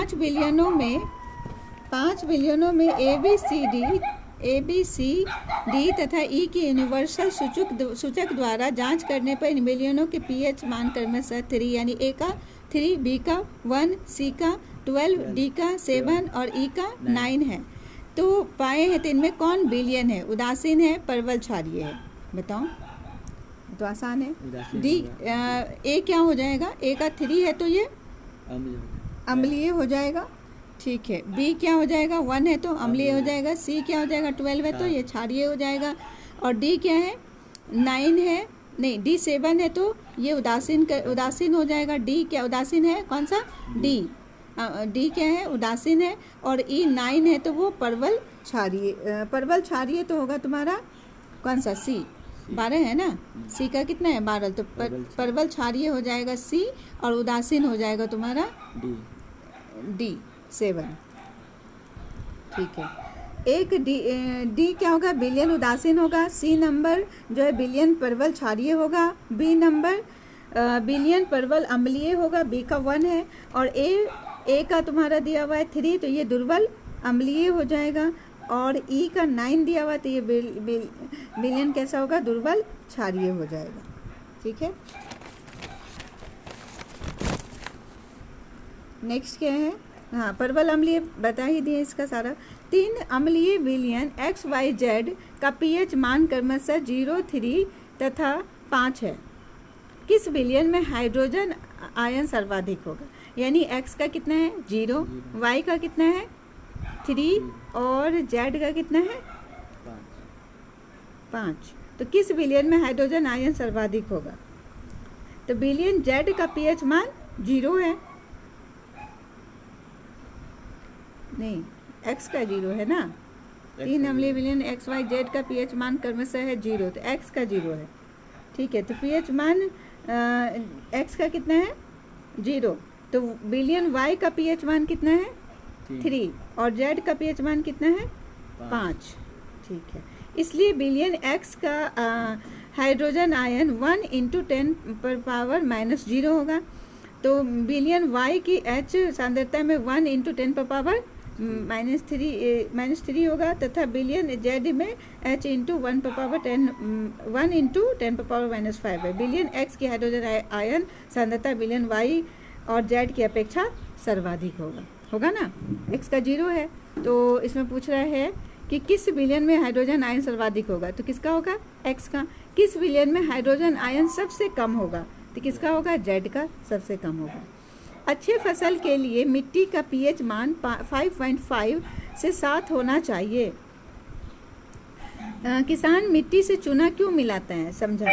5 बिलियनों में A B C D तथा ई की यूनिवर्सल सूचक द्वारा जांच करने पर इन बिलियनों के पीएच मान क्रमशः 3 यानी ए का 3, बी का 1, सी का 12, डी का 7 और ई का 9 है। तो पाए हैं तो इनमें कौन बिलियन है? उदासीन है, परवल क्षारीय है? बताओ, तो आसान है। डी ए क्या हो जाएगा? ए का 3 है तो ये अम्लीय हो जाएगा, ठीक है। बी क्या हो जाएगा? 1 है तो अम्लीय हो जाएगा। सी क्या हो जाएगा? 12 है तो ये क्षारीय हो जाएगा। और डी क्या है? 9 है, नहीं डी 7 है तो ये उदासीन हो जाएगा। डी क्या उदासीन है? कौन सा? डी क्या है? उदासीन है। और ई 9 है तो वो परवल क्षारीय तो होगा तुम्हारा कौन सा? सी 12 है ना, सी का कितना है? 12, तो परवल क्षारीय हो जाएगा सी, और उदासीन हो जाएगा तुम्हारा डी 7, ठीक है। एक डी क्या होगा? बिलियन उदासीन होगा। सी नंबर जो है बिलियन परवल क्षारीय होगा। बी नंबर बिलियन परवल अम्लीय होगा, बी का 1 है। और ए का तुम्हारा दिया हुआ है 3 तो ये दुर्बल अम्लीय हो जाएगा। और ई का 9 दिया हुआ तो ये बिलियन कैसा होगा? दुर्बल क्षारीय हो जाएगा, ठीक है। नेक्स्ट क्या है? हाँ, परवल अम्लीय बता ही दिए इसका सारा। 3 अम्लीय बिलियन XYZ का पीएच मान क्रमशः 0, 3 तथा 5 है। किस बिलियन में हाइड्रोजन आयन सर्वाधिक होगा? यानी X का कितना है? 0, Y का कितना है? 3 और Z का कितना है? 5। तो किस बिलियन में हाइड्रोजन आयन सर्वाधिक होगा? तो बिलियन Z का पीएच मान 0 है, नहीं X का 0 है ना। 3 अम्लीय बिलियन XYZ का पीएच मान क्रमशः है 0, तो X का 0 है, ठीक है। तो पीएच मान X का कितना है? 0। तो बिलियन Y का पीएच मान कितना है? 3 और Z का पीएच मान कितना है? 5, ठीक है। इसलिए बिलियन X का हाइड्रोजन आयन 1 × 10⁻⁻0 होगा। तो बिलियन Y की H सांद्रता में 1 × 10⁻³ होगा, तथा बिलियन Z में H × 1 × 10⁻⁻5 है। बिलियन X की हाइड्रोजन आयन सांद्रता बिलियन Y और Z की अपेक्षा सर्वाधिक होगा ना। X का 0 है तो इसमें पूछ रहा है कि किस बिलियन में हाइड्रोजन आयन सर्वाधिक होगा? तो किसका होगा? X का। किस बिलियन में हाइड्रोजन आयन सबसे कम होगा? तो किसका होगा? Z का सबसे कम होगा। अच्छे फसल के लिए मिट्टी का पीएच मान 5.5 से 7 होना चाहिए। किसान मिट्टी से चूना क्यों मिलाते हैं? समझा।